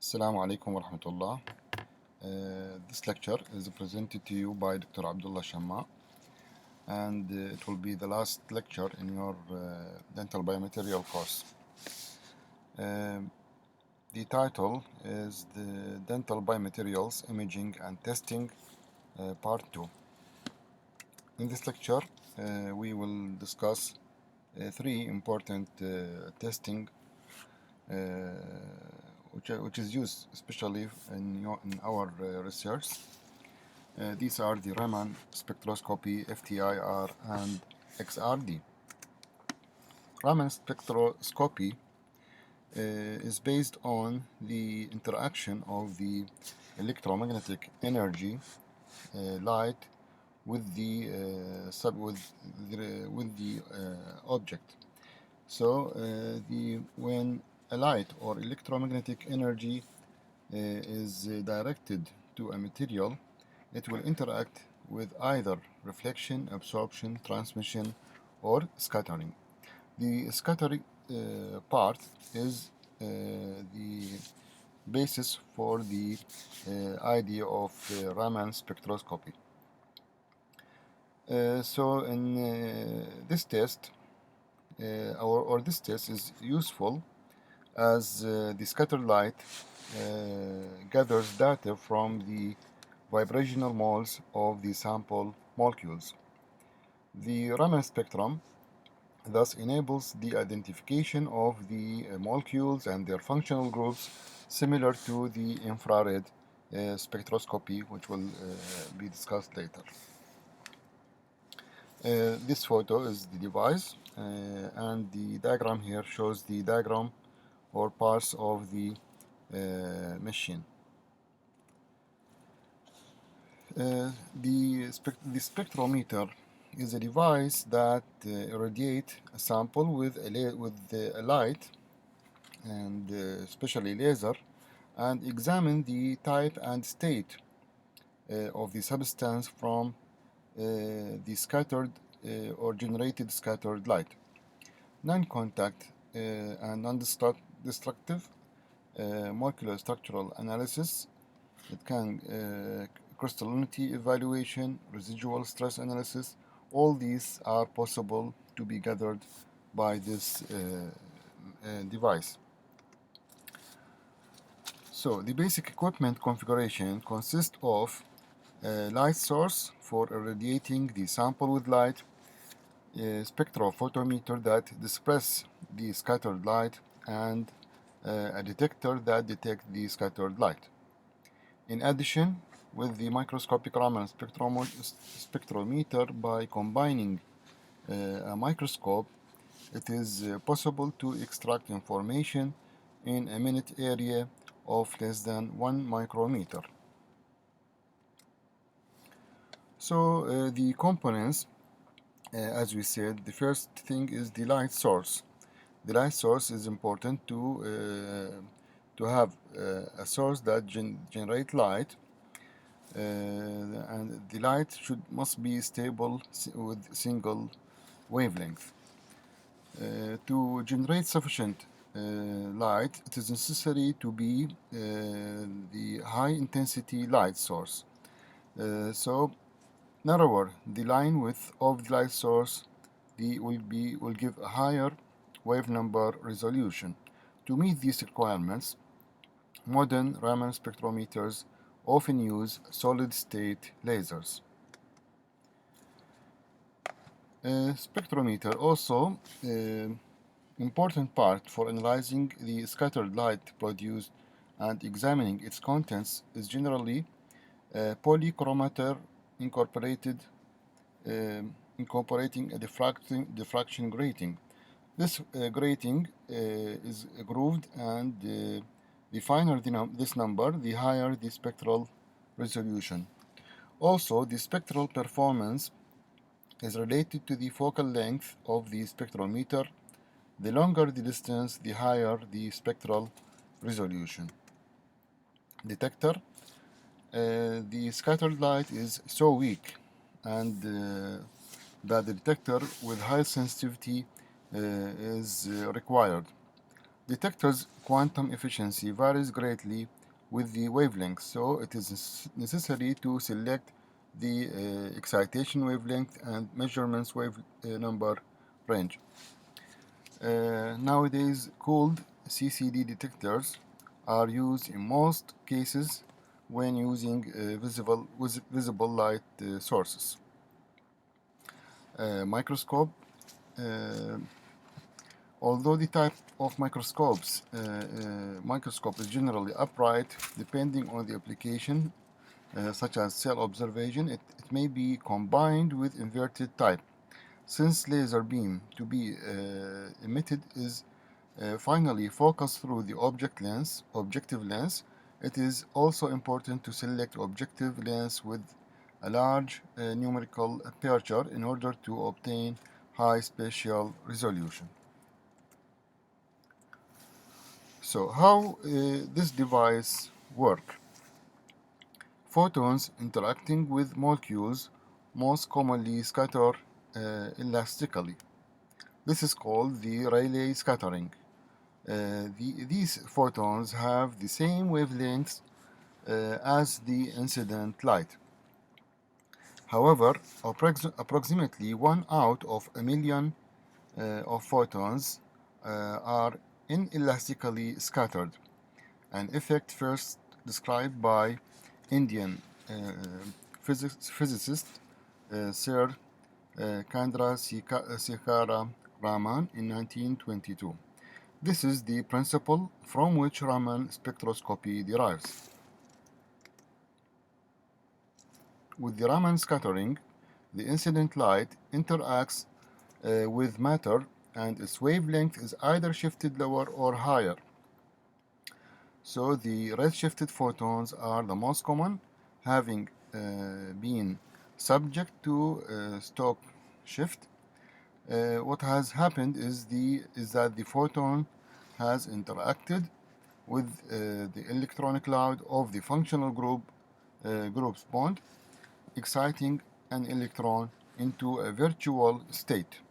Assalamu alaikum wa rahmatullah. This lecture is presented to you by Dr. Al-Shamma, and it will be the last lecture in your dental biomaterial course. The title is the Dental Biomaterials Imaging and Testing Part 2. In this lecture, we will discuss three important testing which is used especially in our research. These are the Raman, Spectroscopy, FTIR, and XRD. Raman spectroscopy is based on the interaction of the electromagnetic energy light with the object. So when a light or electromagnetic energy is directed to a material, it will interact with either reflection, absorption, transmission, or scattering. The scattering part is the basis for the idea of Raman spectroscopy. So in this test, this test is useful as the scattered light gathers data from the vibrational modes of the sample molecules. The Raman spectrum thus enables the identification of the molecules and their functional groups, similar to the infrared spectroscopy, which will be discussed later. This photo is the device, and the diagram here shows the diagram or parts of the machine. The spectrometer is a device that irradiates a sample with a light, and especially laser, and examine the type and state of the substance from the scattered or generated scattered light. Non-contact and non-destructive molecular structural analysis. It can crystallinity evaluation, residual stress analysis. All these are possible to be gathered by this device. So the basic equipment configuration consists of a light source for irradiating the sample with light, a spectrophotometer that disperses the scattered light, and a detector that detects the scattered light. In addition, with the microscopic Raman spectrometer, by combining a microscope, it is possible to extract information in a minute area of less than 1 micrometer. So the components, as we said, the first thing is the light source. The light source is important to have a source that generates light, and the light must be stable with single wavelength. To generate sufficient light, it is necessary to be the high intensity light source. So narrower the line width of the light source, will give a higher wave number resolution. To meet these requirements, modern Raman spectrometers often use solid-state lasers. Spectrometer also important part for analyzing the scattered light produced and examining its contents is generally a polychromator incorporating a diffraction grating. This grating is grooved, and the finer this number, the higher the spectral resolution. Also, the spectral performance is related to the focal length of the spectrometer. The longer the distance, the higher the spectral resolution. Detector. The scattered light is so weak, and that the detector with high sensitivity is required. Detector's quantum efficiency varies greatly with the wavelength, so it is necessary to select the excitation wavelength and measurements wave number range. Nowadays, cooled CCD detectors are used in most cases when using visible light sources. Microscope. Uh, Although the type of microscope is generally upright, depending on the application, such as cell observation, it may be combined with inverted type. Since laser beam to be emitted is finally focused through the objective lens, it is also important to select objective lens with a large numerical aperture in order to obtain high spatial resolution. So how this device work? Photons interacting with molecules most commonly scatter elastically. This is called the Rayleigh scattering. These photons have the same wavelengths as the incident light. However, approximately 1 out of a million of photons are inelastically scattered, an effect first described by Indian physicist Sir Chandrasekhara Raman in 1922. This is the principle from which Raman spectroscopy derives. With the Raman scattering, the incident light interacts with matter and its wavelength is either shifted lower or higher. So the redshifted photons are the most common, having been subject to Stokes shift. What has happened is that the photon has interacted with the electronic cloud of the functional group's bond, exciting an electron into a virtual state.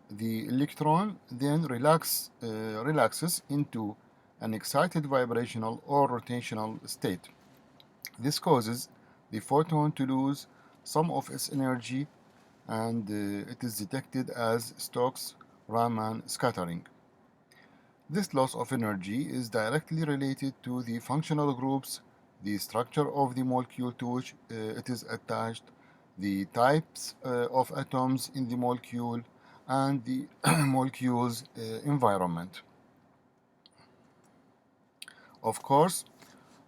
The electron then relaxes into an excited vibrational or rotational state. This causes the photon to lose some of its energy and it is detected as Stokes-Raman scattering. This loss of energy is directly related to the functional groups, the structure of the molecule to which it is attached, the types of atoms in the molecule, and the molecule's environment. Of course,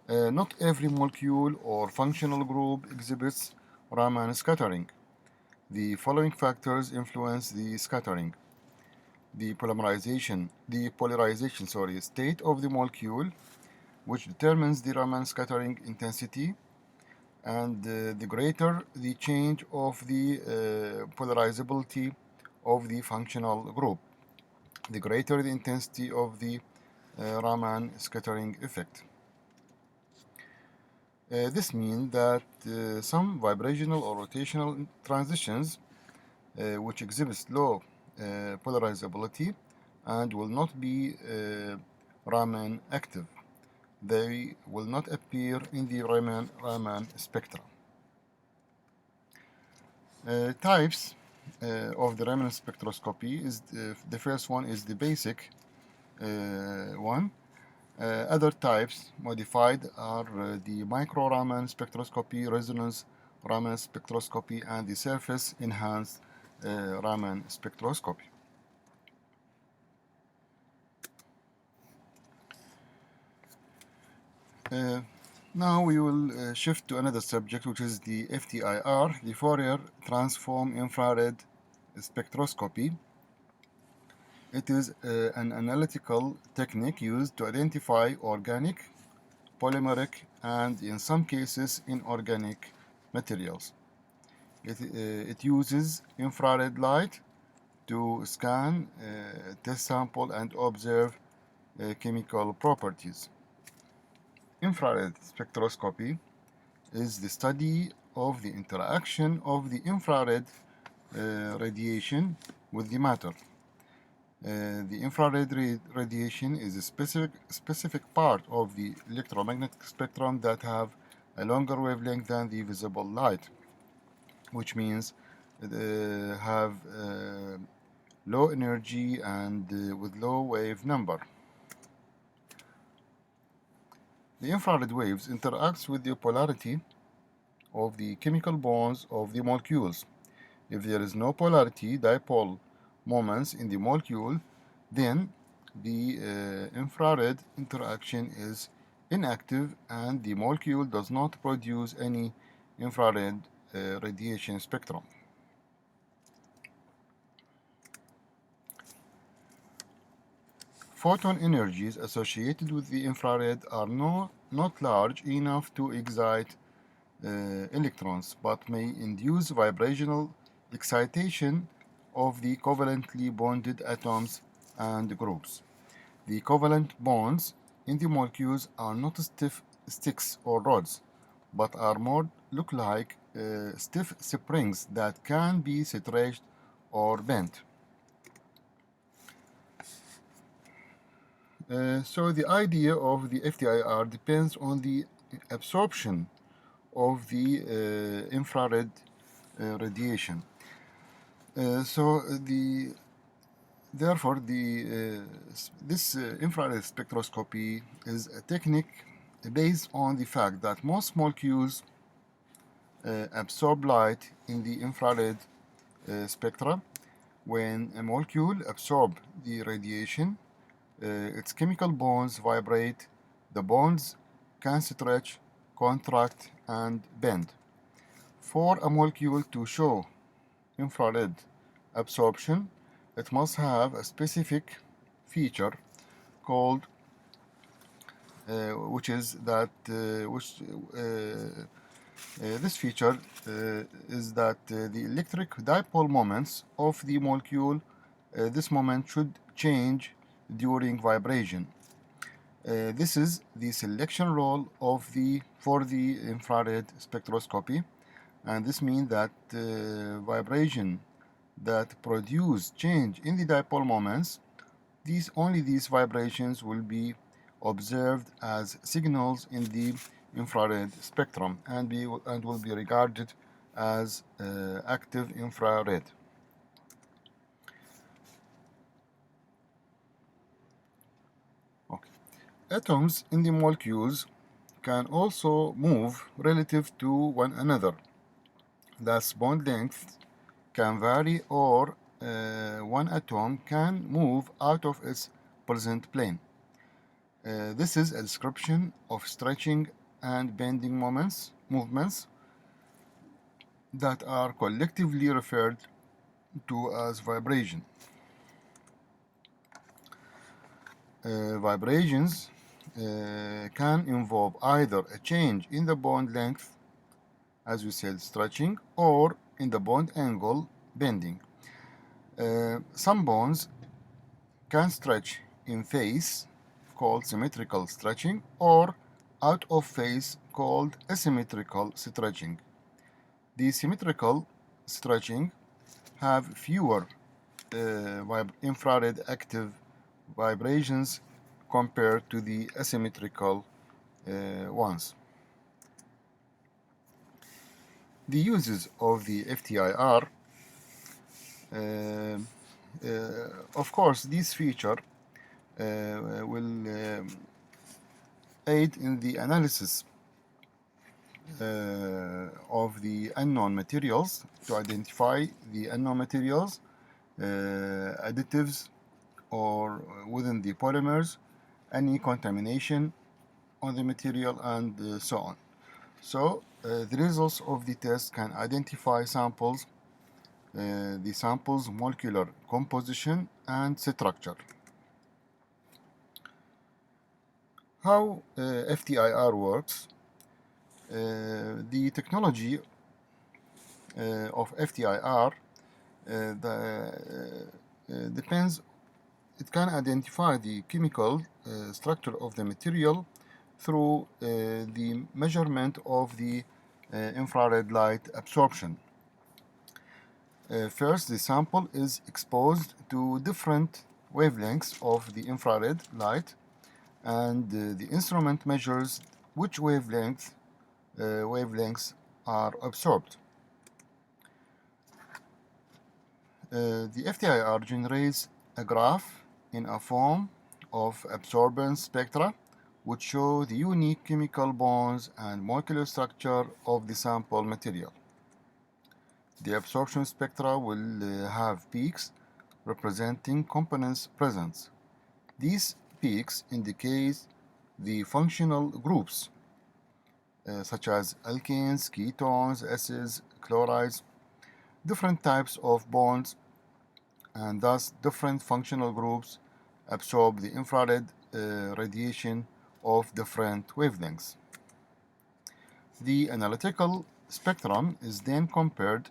not every molecule or functional group exhibits Raman scattering. The following factors influence the scattering. The polarization state of the molecule, which determines the Raman scattering intensity, and the greater the change of the polarizability of the functional group, the greater the intensity of the Raman scattering effect. This means that some vibrational or rotational transitions which exhibit low polarizability and will not be Raman active. They will not appear in the Raman spectra. Types of the Raman spectroscopy is the first one is the basic one. Other types modified are the micro Raman spectroscopy, resonance Raman spectroscopy, and the surface enhanced Raman spectroscopy. Now we will shift to another subject, which is the FTIR, the Fourier transform infrared spectroscopy. It is an analytical technique used to identify organic, polymeric, and in some cases inorganic materials. It uses infrared light to scan, test sample, and observe chemical properties. Infrared spectroscopy is the study of the interaction of the infrared radiation with the matter. The infrared radiation is a specific part of the electromagnetic spectrum that have a longer wavelength than the visible light, which means have low energy and with low wave number. The infrared waves interacts with the polarity of the chemical bonds of the molecules. If there is no polarity dipole moments in the molecule, then the infrared interaction is inactive and the molecule does not produce any infrared radiation spectrum. Photon energies associated with the infrared are not large enough to excite electrons, but may induce vibrational excitation of the covalently bonded atoms and groups. The covalent bonds in the molecules are not stiff sticks or rods, but are more look like stiff springs that can be stretched or bent. So the idea of the FTIR depends on the absorption of the infrared radiation. Therefore, this infrared spectroscopy is a technique based on the fact that most molecules absorb light in the infrared spectra. When a molecule absorbs the radiation, its chemical bonds vibrate. The bonds can stretch, contract, and bend. For a molecule to show infrared absorption, it must have a specific feature called which is that this feature is that the electric dipole moments of the molecule, this moment should change during vibration. This is the selection role for the infrared spectroscopy, and this means that vibration that produce change in the dipole moments, only these vibrations will be observed as signals in the infrared spectrum and will be regarded as active infrared. Okay. Atoms in the molecules can also move relative to one another. Thus, bond length can vary, or one atom can move out of its present plane. This is a description of stretching and bending movements that are collectively referred to as vibration. Vibrations can involve either a change in the bond length, as we said, stretching, or in the bond angle, bending. Some bonds can stretch in phase, called symmetrical stretching, or out of phase, called asymmetrical stretching. The symmetrical stretching have fewer infrared active vibrations compared to the asymmetrical ones. The uses of the FTIR, of course, this feature will aid in the analysis of the unknown materials, to identify the unknown materials, additives, or within the polymers, any contamination on the material, and so on. So the results of the test can identify samples, the sample's molecular composition and structure. How FTIR works? The technology of FTIR depends. It can identify the chemical structure of the material through the measurement of the infrared light absorption. First, the sample is exposed to different wavelengths of the infrared light, and the instrument measures which wavelengths are absorbed. The FTIR generates a graph in a form of absorbance spectra, which show the unique chemical bonds and molecular structure of the sample material. The absorption spectra will have peaks representing components presence. These peaks indicate the functional groups, such as alkanes, ketones, acids, chlorides, different types of bonds, and thus different functional groups absorb the infrared radiation of different wavelengths. The analytical spectrum is then compared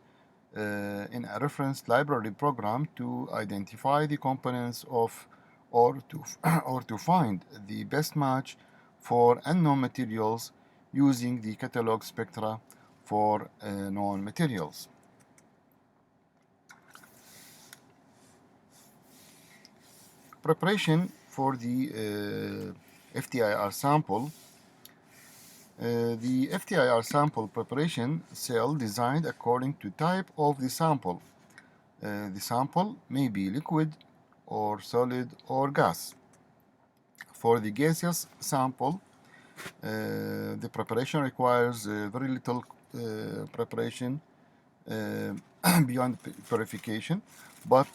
in a reference library program to identify the components of or to find the best match for unknown materials using the catalog spectra for known materials. Preparation for the FTIR sample. The FTIR sample preparation cell designed according to type of the sample. The sample may be liquid or solid or gas. For the gaseous sample, the preparation requires very little preparation beyond purification, but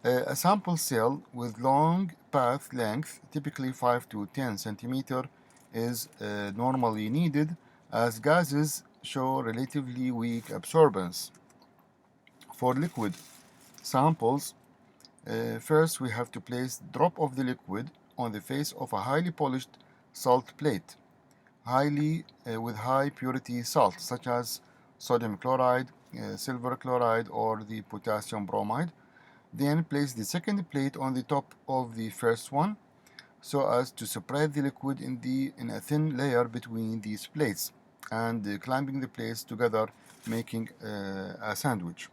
a sample cell with long path length, typically 5 to 10 centimeter, is normally needed as gases show relatively weak absorbance. For liquid samples, first we have to place the drop of the liquid on the face of a highly polished salt plate, with high purity salts such as sodium chloride, silver chloride, or the potassium bromide. Then place the second plate on the top of the first one so as to spread the liquid in a thin layer between these plates, and clamping the plates together, making a sandwich.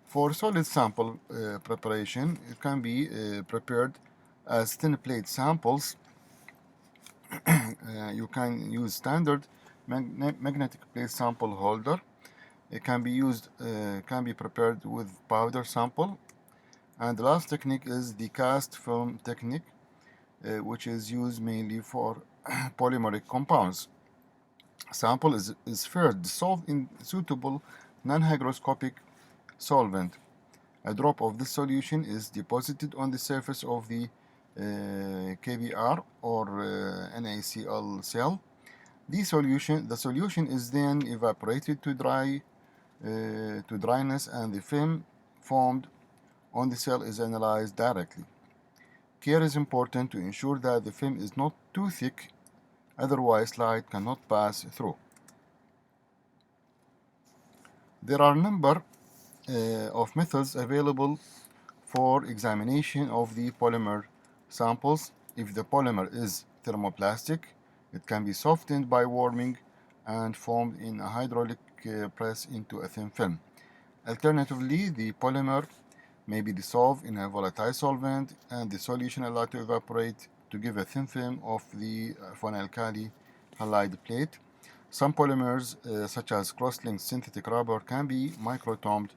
For solid sample preparation, it can be prepared as thin plate samples. You can use standard magnetic plate sample holder. It can be prepared with powder sample. And the last technique is the cast film technique, which is used mainly for polymeric compounds. Sample is first dissolved in suitable non-hygroscopic solvent. A drop of this solution is deposited on the surface of the KBR or NaCl cell. The solution is then evaporated to dryness, and the film formed on the cell is analyzed directly. Care is important to ensure that the film is not too thick, otherwise light cannot pass through. There are a number of methods available for examination of the polymer samples. If the polymer is thermoplastic, it can be softened by warming and formed in a hydraulic press into a thin film. Alternatively, the polymer may be dissolved in a volatile solvent and the solution allowed to evaporate to give a thin film of an alkali halide plate. Some polymers, such as cross-linked synthetic rubber, can be microtomed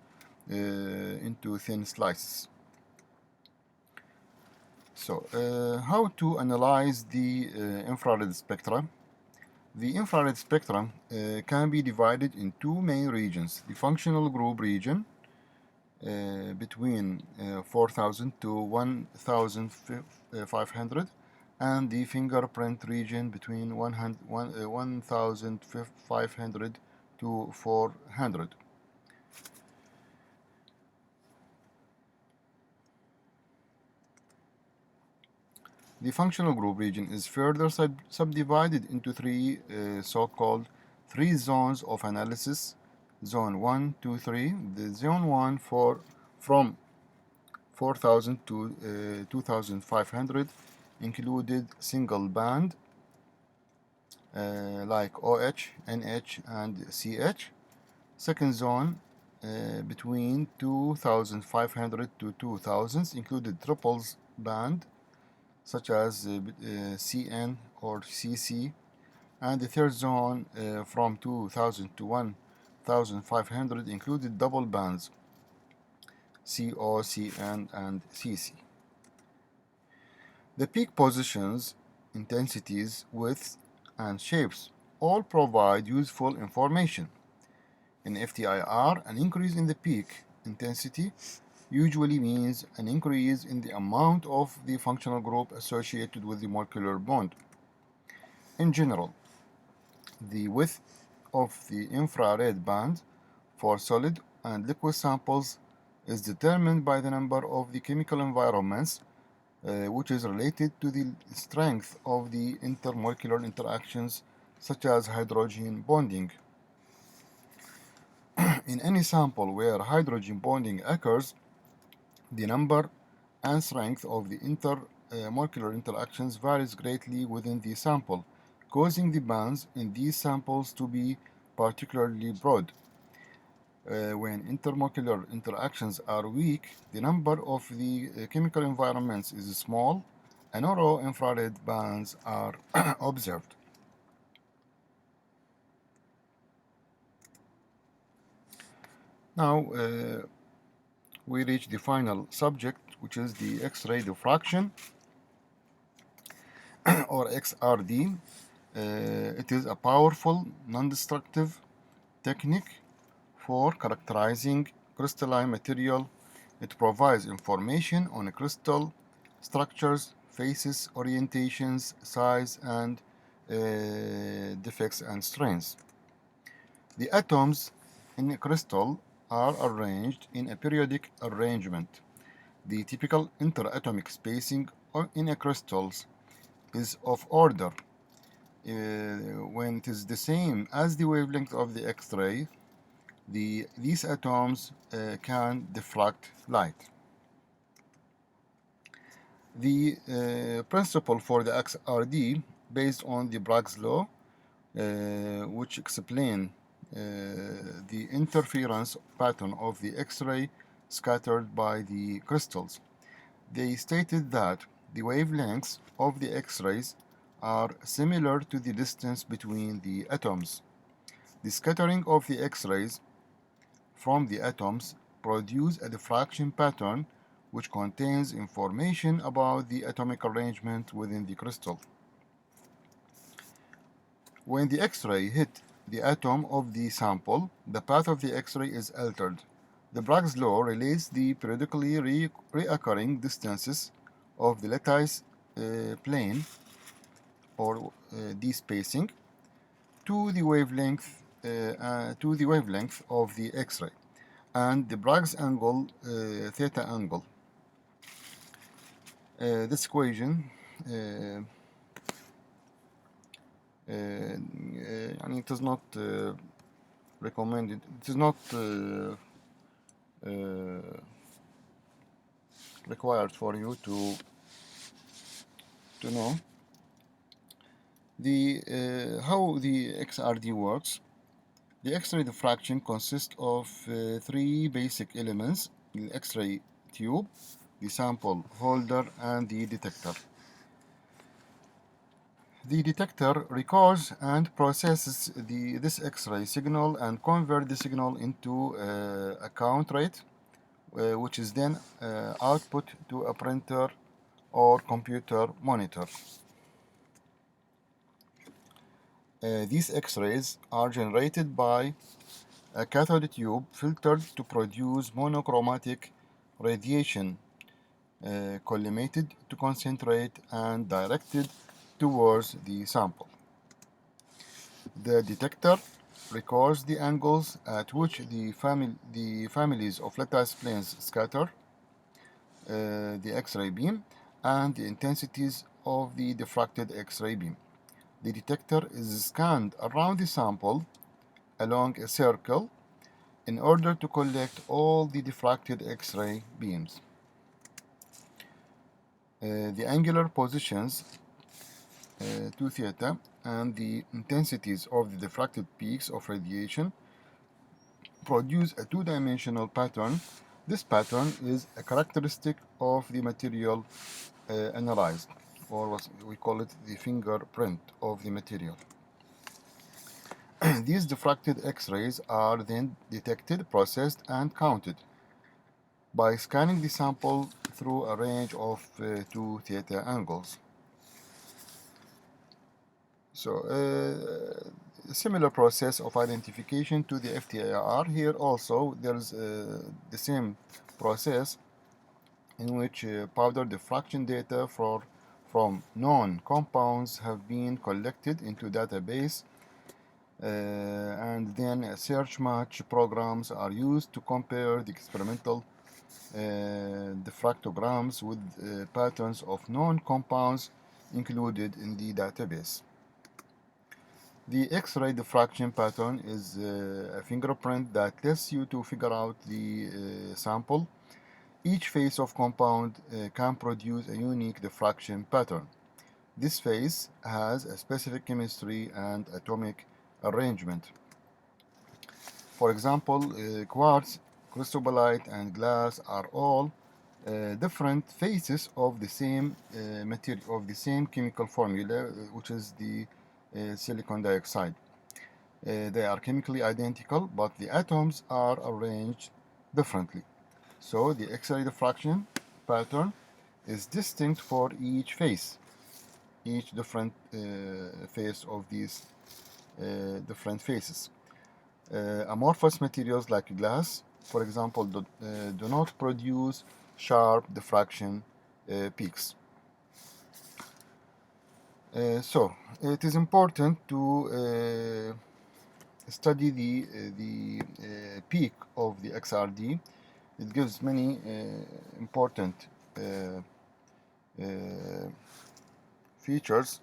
into thin slices. So, how to analyze the infrared spectra? The infrared spectrum can be divided in two main regions: the functional group region, between 4000 to 1500, and the fingerprint region between 1500 to 400. The functional group region is further subdivided into three so-called three zones of analysis: Zone 1, 2, 3. The Zone 1 from 4000 to 2500 included single band like OH, NH, and CH. Second zone between 2500 to 2000 included triples band such as CN or CC, and the third zone from 2000 to 1500 included double bands CO, CN, and CC. The peak positions, intensities, widths, and shapes all provide useful information. In FTIR, an increase in the peak intensity usually means an increase in the amount of the functional group associated with the molecular bond. In general, the width of the infrared band for solid and liquid samples is determined by the number of the chemical environments, which is related to the strength of the intermolecular interactions, such as hydrogen bonding. In any sample where hydrogen bonding occurs, the number and strength of the intermolecular interactions varies greatly within the sample, causing the bands in these samples to be particularly broad. When intermolecular interactions are weak, the number of the chemical environments is small, and narrow infrared bands are observed. Now we reach the final subject, which is the X-ray diffraction or XRD. It is a powerful, non-destructive technique for characterizing crystalline material. It provides information on crystal structures, faces, orientations, size, and defects and strains. The atoms in a crystal are arranged in a periodic arrangement. The typical interatomic spacing in a crystals is of order when it is the same as the wavelength of the X-ray. These atoms can diffract light. The principle for the XRD, based on the Bragg's law, which explain the interference pattern of the X-ray scattered by the crystals. They stated that the wavelengths of the X-rays are similar to the distance between the atoms. The scattering of the X-rays from the atoms produce a diffraction pattern which contains information about the atomic arrangement within the crystal. When the X-ray hit the atom of the sample, the path of the X-ray is altered. The Bragg's law relates the periodically reoccurring distances of the lattice plane or d-spacing to the wavelength of the X-ray and the Bragg's angle theta angle. This equation it is not recommended. It is not required for you to know the how the XRD works. The X-ray diffraction consists of three basic elements: the X-ray tube, the sample holder, and the detector. The detector records and processes this X-ray signal and converts the signal into a count rate, which is then output to a printer or computer monitor. These X-rays are generated by a cathode tube filtered to produce monochromatic radiation, collimated to concentrate and directed towards the sample. The detector records the angles at which the families of lattice planes scatter the X-ray beam and the intensities of the diffracted X-ray beam. The detector is scanned around the sample along a circle in order to collect all the diffracted X-ray beams. The angular positions 2 theta and the intensities of the diffracted peaks of radiation produce a two-dimensional pattern. This pattern is a characteristic of the material analyzed, or what we call it the fingerprint of the material. These diffracted X-rays are then detected, processed, and counted by scanning the sample through a range of 2 theta angles. So, a similar process of identification to the FTIR. Here also there's the same process in which powder diffraction data from known compounds have been collected into database, and then search match programs are used to compare the experimental diffractograms with patterns of known compounds included in the database. The X-ray diffraction pattern is a fingerprint that lets you to figure out the sample. Each phase of compound can produce a unique diffraction pattern. This phase has a specific chemistry and atomic arrangement. For example, quartz, cristobalite, and glass are all different phases of the same material, of the same chemical formula, which is the silicon dioxide. They are chemically identical, but the atoms are arranged differently. So the X-ray diffraction pattern is distinct for each phase, each different phase of these different phases. Amorphous materials like glass, for example, do not produce sharp diffraction peaks. So it is important to study the peak of the XRD. It gives many important features.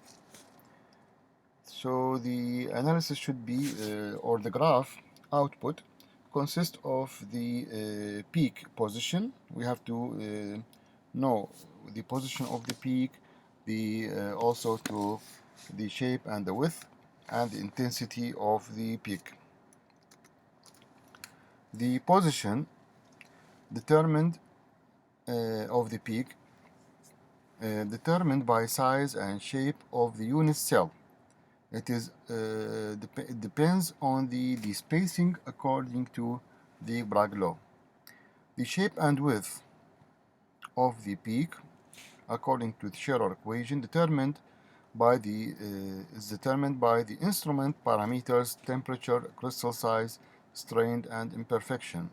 So the analysis should be, or the graph output consists of the peak position. We have to know the position of the peak, also to the shape and the width and the intensity of the peak. The position determined of the peak determined by size and shape of the unit cell. It depends on the spacing according to the Bragg law. The shape and width of the peak, according to the Scherrer equation, is determined by the instrument parameters, temperature, crystal size, strain, and imperfection,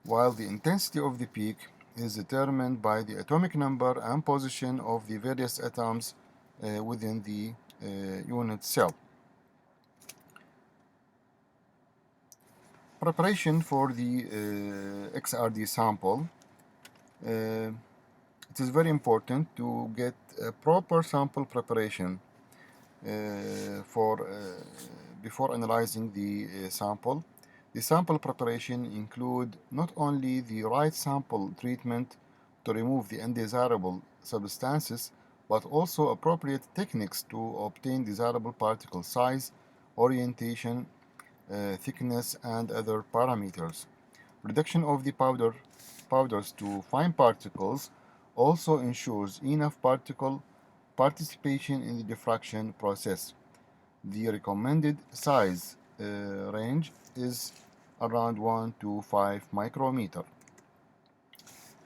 while the intensity of the peak is determined by the atomic number and position of the various atoms within the unit cell. Preparation for the XRD sample. It is very important to get a proper sample preparation before analyzing the sample. The sample preparation include not only the right sample treatment to remove the undesirable substances, but also appropriate techniques to obtain desirable particle size, orientation, thickness, and other parameters. Reduction of the powders to fine particles also ensures enough particle participation in the diffraction process. The recommended size range is around 1 to 5 micrometer.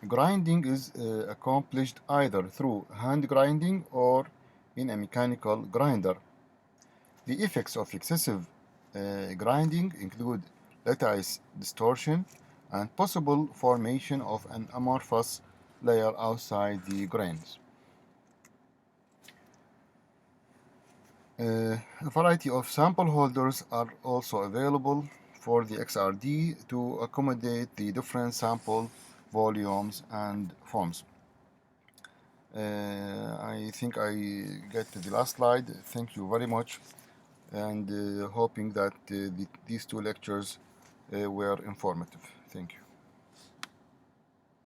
Grinding is accomplished either through hand grinding or in a mechanical grinder. The effects of excessive grinding include lattice distortion and possible formation of an amorphous layer outside the grains. A variety of sample holders are also available for the XRD to accommodate the different sample volumes and forms. I think I get to the last slide. Thank you very much, and hoping that these two lectures were informative. Thank you.